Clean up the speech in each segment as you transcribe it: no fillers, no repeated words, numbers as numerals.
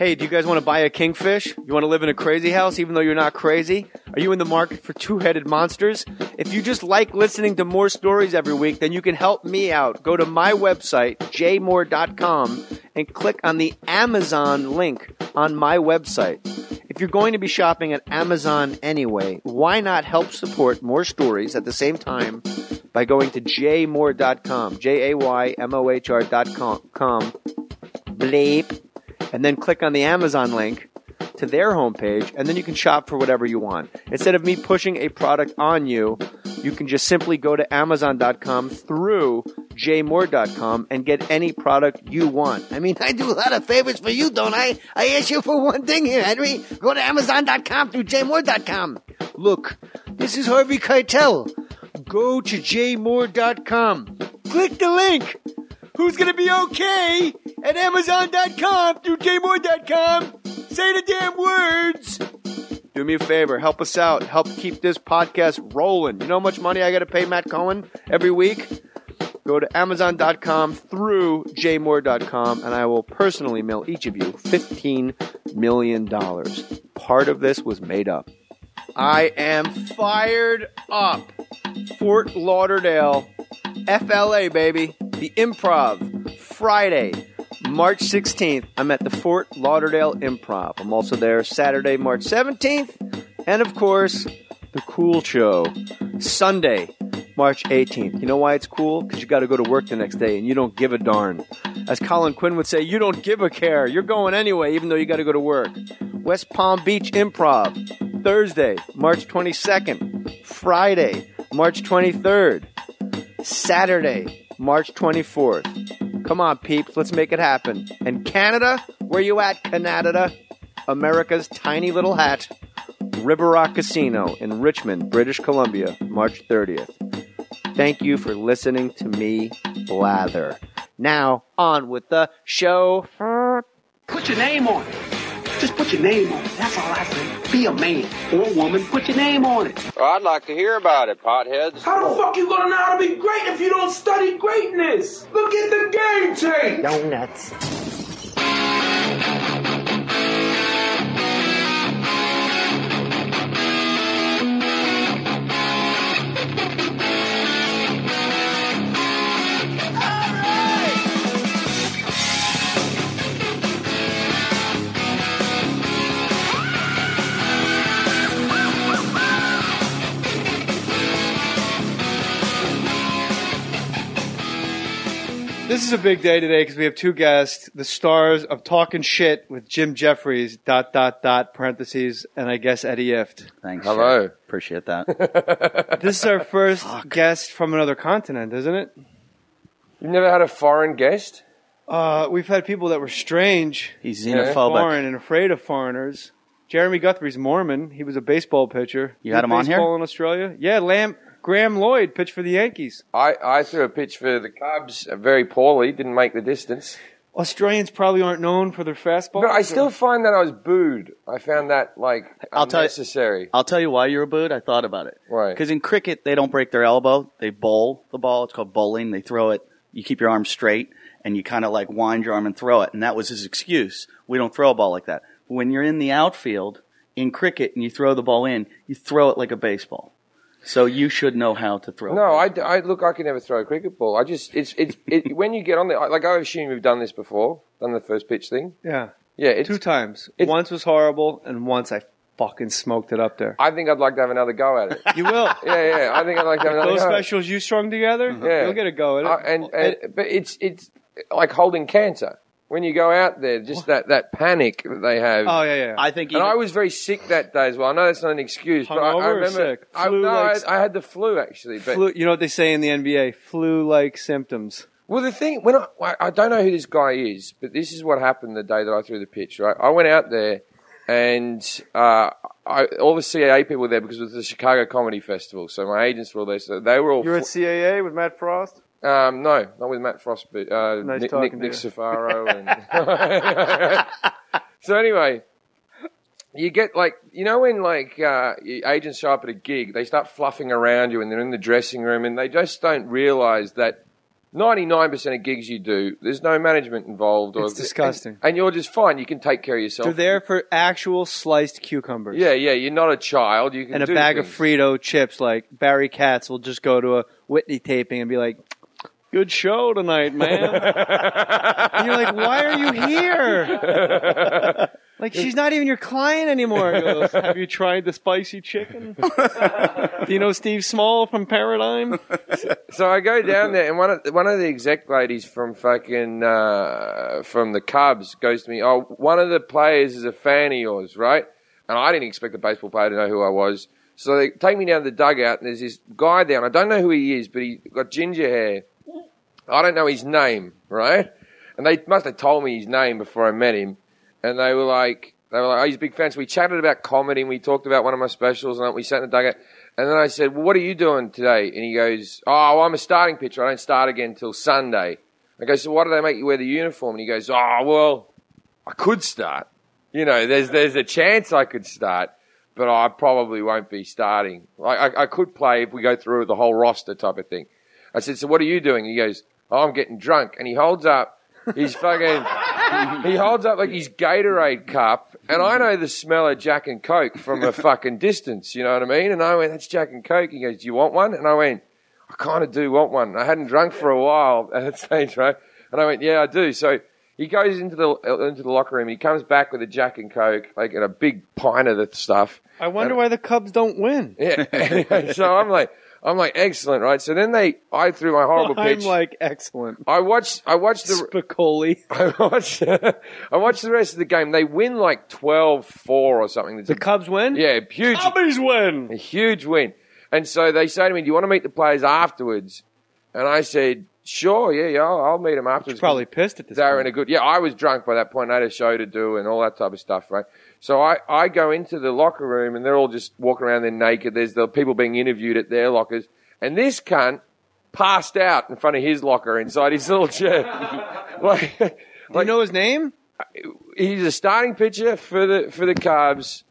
Hey, do you guys want to buy a kingfish? You want to live in a crazy house even though you're not crazy? Are you in the market for two-headed monsters? If you just like listening to more stories every week, then you can help me out. Go to my website, jmohr.com, and click on the Amazon link on my website. If you're going to be shopping at Amazon anyway, why not help support More Stories at the same time by going to jmohr.com, jaymohr.com, bleep, and then click on the Amazon link to their homepage, and then you can shop for whatever you want. Instead of me pushing a product on you, you can just simply go to Amazon.com through jmohr.com and get any product you want. I mean, I do a lot of favors for you, don't I? I ask you for one thing here, Henry. Go to Amazon.com through jmohr.com. Look, this is Harvey Keitel. Go to jmohr.com. Click the link. Who's going to be okay at Amazon.com through jmohr.com? Say the damn words. Do me a favor. Help us out. Help keep this podcast rolling. You know how much money I got to pay Matt Cohen every week? Go to Amazon.com through jmohr.com, and I will personally mail each of you $15 million. Part of this was made up. I am fired up. Fort Lauderdale, FLA, baby. The Improv, Friday, March 16th. I'm at the Fort Lauderdale Improv. I'm also there Saturday, March 17th. And, of course, the Cool Show, Sunday, March 18th. You know why it's cool? Because you got to go to work the next day and you don't give a darn. As Colin Quinn would say, you don't give a care. You're going anyway, even though you got to go to work. West Palm Beach Improv, Thursday, March 22nd. Friday, March 23rd. Saturday, March 24th. Come on, peeps. Let's make it happen. And Canada? Where you at, Canada? America's tiny little hat. River Rock Casino in Richmond, British Columbia, March 30th. Thank you for listening to me blather. Now, on with the show. Put your name on it. Just put your name on it. That's all I say. Be a man or a woman. Put your name on it. Well, I'd like to hear about it, potheads. How the fuck you gonna know how to be great if you don't study greatness? Look at the game tape. Donuts. This is a big day today because we have two guests, the stars of Talking Shit with Jim Jefferies, ... parentheses, and I guess Eddie Ifft. Thanks. Hello. Sure. Appreciate that. This is our first guest from another continent, isn't it? You've never had a foreign guest? We've had people that were strange, He's and xenophobic. foreign, and afraid of foreigners. Jeremy Guthrie's Mormon. He was a baseball pitcher. You had him on here? Baseball in Australia. Yeah, Graham Lloyd pitched for the Yankees. I threw a pitch for the Cubs very poorly, didn't make the distance. Australians probably aren't known for their fastball. But I still find that I was booed. I found that, I'll tell you- unnecessary. I'll tell you why you were booed. I thought about it. Why? Because in cricket, they don't break their elbow. They bowl the ball. It's called bowling. They throw it. You keep your arm straight, and you kind of like wind your arm and throw it. And that was his excuse. We don't throw a ball like that. When you're in the outfield in cricket and you throw the ball in, you throw it like a baseball. So you should know how to throw. No, I can never throw a cricket ball. When you get on there, I assume you've done this before, done the first pitch thing. Yeah. Yeah, 2 times. Once was horrible, and once I fucking smoked it up there. I think I'd like to have another go at it. You will. Yeah, I think I'd like to have another Those go. specials you strung together, Yeah. you'll get a go at it. But it's like holding cancer. When you go out there, just that panic that they have. Oh, yeah. I think. And I was very sick that day as well. I know that's not an excuse, but I Hungover or remember sick? I had the flu actually. But Flu, you know what they say in the NBA? Flu-like symptoms. well, the thing when I don't know who this guy is, but this is what happened the day that I threw the pitch. Right, I went out there, and all the CAA people were there because it was the Chicago Comedy Festival. So my agents were all there. So they were all. You're at CAA with Matt Frost? No, not with Matt Frost, but Nice Nick talking to you. Safaro. And so anyway, you get when agents show up at a gig, they start fluffing around you and they're in the dressing room and they just don't realise that 99% of gigs you do, there's no management involved. It's disgusting. And you're just fine. You can take care of yourself. They're there for actual sliced cucumbers. Yeah, you're not a child. You can and a do bag things. of Frito chips. Like Barry Katz will just go to a Whitney taping and be like, "Good show tonight, man." And you're like, "Why are you here?" Like, she's not even your client anymore. He goes, "Have you tried the spicy chicken? Do you know Steve Small from Paradigm?" So I go down there, and one of the exec ladies from fucking from the Cubs goes to me, "Oh, one of the players is a fan of yours, right?" And I didn't expect a baseball player to know who I was. So they take me down to the dugout, and there's this guy down. I don't know who he is, but he got ginger hair. I don't know his name, right? And they must have told me his name before I met him. And they were like, oh, he's a big fan. So we chatted about comedy, and we talked about one of my specials, and we sat in the dugout. And then I said, "Well, what are you doing today?" And he goes, "Oh, I'm a starting pitcher. I don't start again until Sunday." I go, "So why do they make you wear the uniform?" And he goes, "Oh, well, I could start. You know, there's a chance I could start, but I probably won't be starting. I could play if we go through the whole roster type of thing." I said, "So what are you doing?" He goes, "Oh, I'm getting drunk." And he holds up his fucking, he holds up like his Gatorade cup, and I know the smell of Jack and Coke from a fucking distance, you know what I mean? And I went, "That's Jack and Coke." He goes, "Do you want one?" And I went, "I kind of do want one." I hadn't drunk for a while at that stage, right? And I went, "Yeah, I do." So he goes into the locker room. He comes back with a Jack and Coke, like in a big pint of the stuff. I wonder why the Cubs don't win. Yeah. Anyway, so I'm like, excellent, right? So then I threw my horrible pitch. I'm like, excellent. I watched the Spicoli. I watched the rest of the game. They win like 12-4 or something. The Cubs win? Yeah, huge. Cubbies win. A huge win. And so they say to me, "Do you want to meet the players afterwards?" And I said, "Sure, yeah, I'll meet them afterwards." You're probably pissed at this They were point. in a good. Yeah, I was drunk by that point. I had a show to do and all that type of stuff, right? So I go into the locker room, and they're all just walking around there naked. There's the people being interviewed at their lockers, and this cunt passed out in front of his locker inside his little chair. Do you know his name? He's a starting pitcher for the Cubs,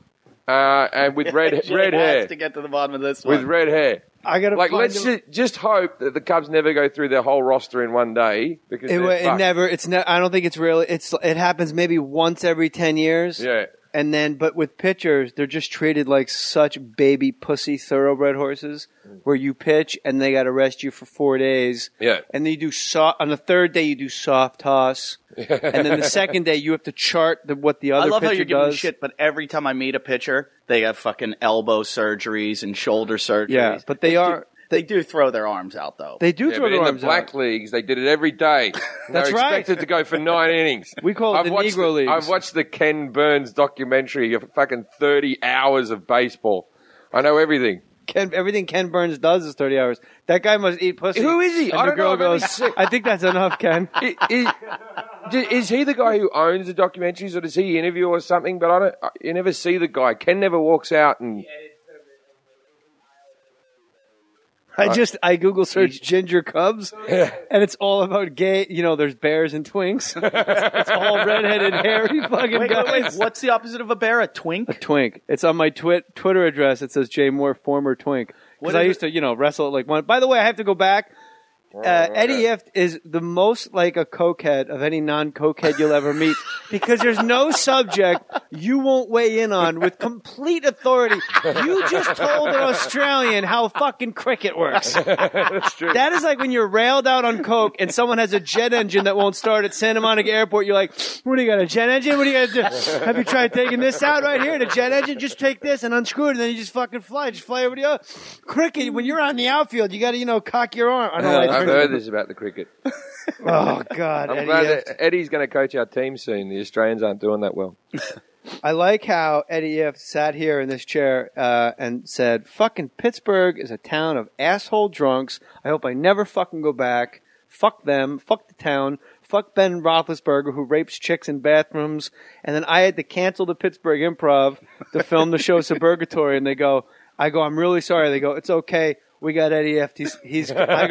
and with red hair. To get to the bottom of this one. With red hair. I gotta like. find Let's him. just hope that the Cubs never go through their whole roster in one day because It they're never. fucked. It's ne- I don't think it's really. It happens maybe once every 10 years. Yeah. And then, but with pitchers, they're just treated like such baby pussy thoroughbred horses, where you pitch and they got to rest you for 4 days. Yeah. And then you do on the third day you do soft toss, and then the second day you have to chart what the other I love pitcher how you're giving me does. shit, but every time I meet a pitcher, they have fucking elbow surgeries and shoulder surgeries. Yeah, but they do throw their arms out, though. They do Yeah, throw but their in arms the black out. leagues, they did it every day. That's They're right. expected to go for 9 innings. We call it the Negro Leagues. I've watched the Ken Burns documentary of fucking 30 hours of baseball. I know everything. Everything Ken Burns does is 30 hours. That guy must eat pussy. Who is he? And I the don't girl know. I'm really goes, sick. I think that's enough, Ken. Is he the guy who owns the documentaries, or does he interview or something? But you never see the guy. Ken never walks out and. I Google search ginger cubs, and it's all about gay. You know, there's bears and twinks. It's all redheaded, hairy fucking guys. Wait. What's the opposite of a bear? A twink? A twink. It's on my Twitter address. It says Jay Moore, former twink. Because I used to, wrestle at like one. By the way, I have to go back. Eddie Ifft is the most like a cokehead of any non-cokehead you'll ever meet, because there's no subject you won't weigh in on with complete authority. You just told an Australian how fucking cricket works. That's true. That is like when you're railed out on coke and someone has a jet engine that won't start at Santa Monica Airport. You're like, "What do you got, a jet engine? What do you got to do? Have you tried taking this out right here? The jet engine? Just take this and unscrew it, and then you just fucking fly. Just fly over the other." Cricket, when you're on the outfield, you got to, cock your arm. I know. I've heard this about the cricket. Oh, God. I'm glad that Eddie's going to coach our team soon. The Australians aren't doing that well. I like how Eddie Ifft sat here in this chair and said, "Fucking Pittsburgh is a town of asshole drunks. I hope I never fucking go back. Fuck them. Fuck the town. Fuck Ben Roethlisberger, who rapes chicks in bathrooms." And then I had to cancel the Pittsburgh Improv to film the show Suburgatory, and I go, "I'm really sorry." They go, "It's okay. We got Eddie Ifft. I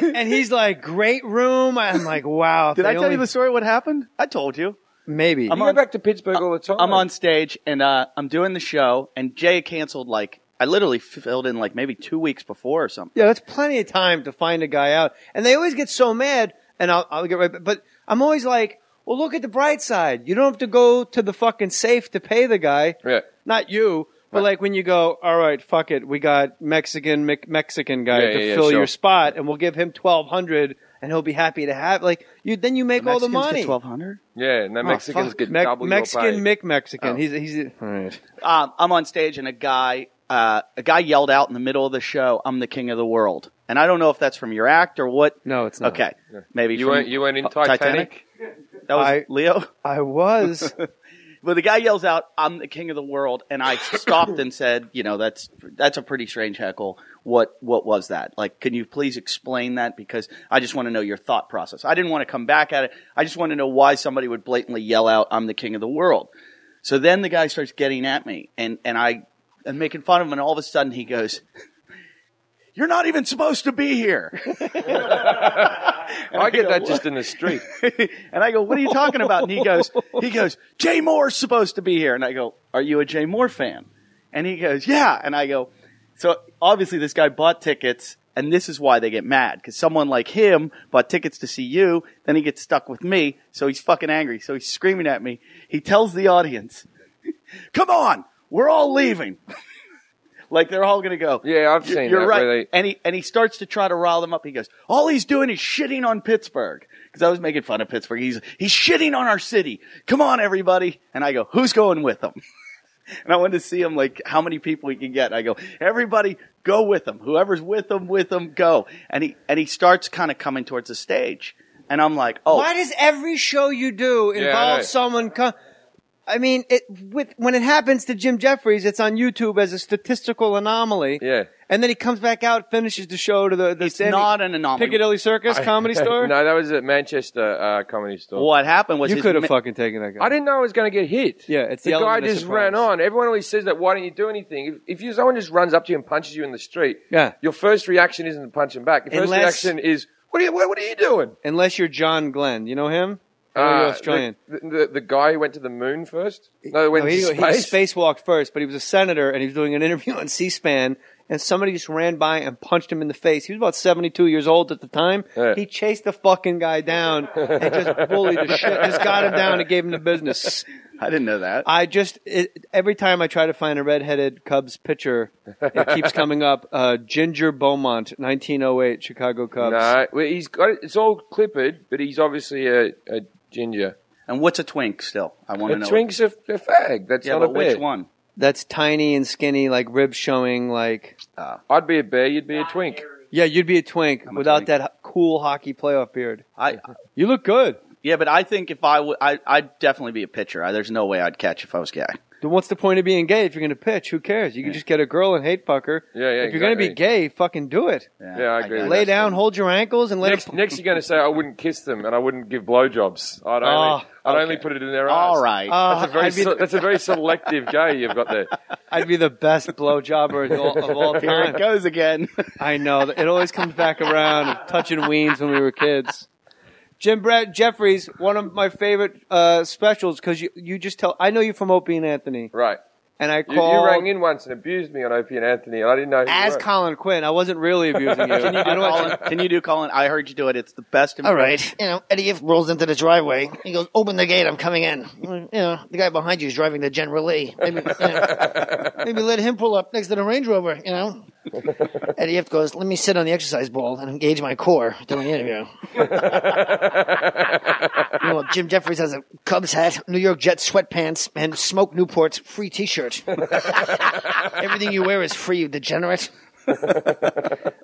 go, and he's like, "Great room." I'm like, "Wow." Did I tell you the story? What happened? I told you. Maybe. You go back to Pittsburgh all the time. I'm on stage, and I'm doing the show, and Jay canceled, like, I literally filled in like maybe 2 weeks before or something. Yeah, that's plenty of time to find a guy out. And they always get so mad, and I'll get right back. But I'm always like, well, look at the bright side. You don't have to go to the fucking safe to pay the guy. Yeah. Not you. But like when you go, all right, fuck it, we got Mexican guy to fill your spot, and we'll give him $1,200, and he'll be happy to have. Like then you make all the money. $1,200. Yeah, and the Mexicans get double Mexican your pay. Mexican. Oh. He's all right. I'm on stage, and a guy yelled out in the middle of the show, "I'm the king of the world." And I don't know if that's from your act or what. No, it's not. Okay, maybe You weren't in Titanic? That was Leo. I was. Well, the guy yells out, "I'm the king of the world," and I stopped and said, that's a pretty strange heckle. What was that? Like, can you please explain that? Because I just want to know your thought process. I didn't want to come back at it. I just want to know why somebody would blatantly yell out, "I'm the king of the world." So then the guy starts getting at me, and I am making fun of him, and all of a sudden he goes, "You're not even supposed to be here." I get that just in the street. And I go, "What are you talking about?" And he goes, "Jay Mohr's supposed to be here." And I go, "Are you a Jay Mohr fan?" And he goes, "Yeah." And I go, so obviously this guy bought tickets, and this is why they get mad. Because someone like him bought tickets to see you, then he gets stuck with me, so he's fucking angry. So he's screaming at me. He tells the audience, "Come on, we're all leaving." Like they're all going to go. Yeah, I've seen You're that. right. And he starts to try to rile them up. He goes, "All he's doing is shitting on Pittsburgh." Because I was making fun of Pittsburgh. He's shitting on our city. "Come on, everybody." And I go, "Who's going with him?" And I wanted to see him, like, how many people he can get. I go, "Everybody go with him. Whoever's with him, go." And he starts kind of coming towards the stage. And I'm like, oh. Why does every show you do involve someone come? I mean, when it happens to Jim Jefferies, it's on YouTube as a statistical anomaly. Yeah. And then he comes back out, finishes the show to the It's not an anomaly. Piccadilly Circus comedy store. No, that was at Manchester Comedy Store. What happened was You could have fucking taken that guy. I didn't know I was going to get hit. Yeah, it's the guy element of just surprise. ran on. Everyone always says that. Why don't you do anything? If someone just runs up to you and punches you in the street, your first reaction isn't to punch him back. Your first reaction is, "What are you doing?" Unless you're John Glenn, you know him? You're Australian. The guy who went to the moon first? No, went to he space? spacewalked first, but he was a senator, and he was doing an interview on C-SPAN, and somebody just ran by and punched him in the face. He was about 72 years old at the time. Yeah. He chased the fucking guy down and just bullied the shit, just got him down and gave him the business. I didn't know that. Every time I try to find a redheaded Cubs pitcher, it keeps coming up. Ginger Beaumont, 1908, Chicago Cubs. No, well, it's all clippered, but he's obviously a ginger. And what's a twink still? I want to know. A twink's a fag. That's not a bear. Which one? That's tiny and skinny, like ribs showing, like... I'd be a bear, you'd be a twink. Yeah, you'd be a twink without twink. that cool hockey playoff beard. You look good. Yeah, but I think if I'd definitely be a pitcher. There's no way I'd catch if I was gay. Then what's the point of being gay if you're going to pitch? Who cares? You can just get a girl and hate fuck her. Yeah, If you're going to be gay, fucking do it. Yeah, I agree. Lay down, hold your ankles, and let Next you're going to say, "I wouldn't kiss them and I wouldn't give blowjobs. I'd only put it in their eyes." All right. That's a very selective gay you've got there. I'd be the best blowjobber of all Here time. it goes again. I know. It always comes back around, touching weens when we were kids. Jim Jefferies, one of my favorite specials, because you just tell. I know you from Opie and Anthony. Right. And I You called... rang in once and abused me on Opie and Anthony, and I didn't know who you As were. Colin Quinn. I wasn't really abusing you. Can you do Colin? I heard you do it. It's the best. All right. Eddie Ifft rolls into the driveway. He goes, "Open the gate. I'm coming in." The guy behind you is driving the General Lee. Maybe let him pull up next to the Range Rover, Eddie Ifft goes, "Let me sit on the exercise ball and engage my core during the interview." Jim Jefferies has a Cubs hat, New York Jets sweatpants, and Smoke Newport's free T-shirt. Everything you wear is free, you degenerate.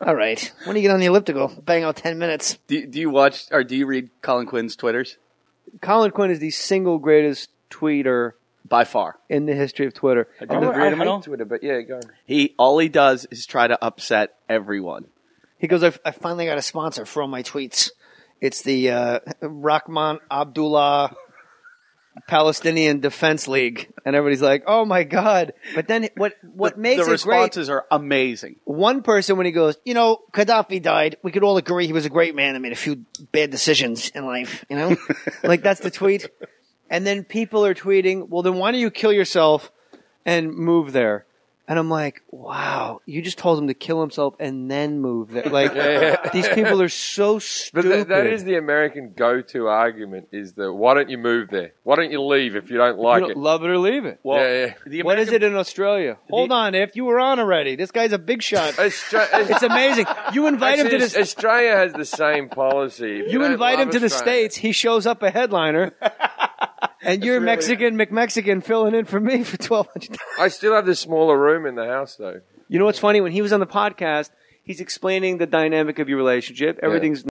All right. When do you get on the elliptical? Bang out 10 minutes. Do you watch or do you read Colin Quinn's Twitters? Colin Quinn is the single greatest tweeter By far. in the history of Twitter. I hate Twitter, but yeah, go on. All he does is try to upset everyone. He goes, I finally got a sponsor for all my tweets. It's the Rahman Abdullah Palestinian Defense League. and everybody's like, "Oh my god!" But then what makes the it great? responses are amazing. One person, when he goes, Gaddafi died, we could all agree he was a great man and made a few bad decisions in life, Like that's the tweet. And then people are tweeting, "Well, then why don't you kill yourself and move there?" And I'm like, wow, you just told him to kill himself and then move there. Like, these people are so stupid. But that is the American go-to argument, is that why don't you move there? Why don't you leave if you don't like it? Love it or leave it. Well, What is it in Australia? Hold on, if you were on already. This guy's a big shot. It's amazing. You invite him to this. Australia has the same policy. If You don't invite him love to the Australia- States, he shows up a headliner, and you're Mexican filling in for me for $1,200. I still have the smaller room in the house, though. You know what's funny? When he was on the podcast, he's explaining the dynamic of your relationship. Everything's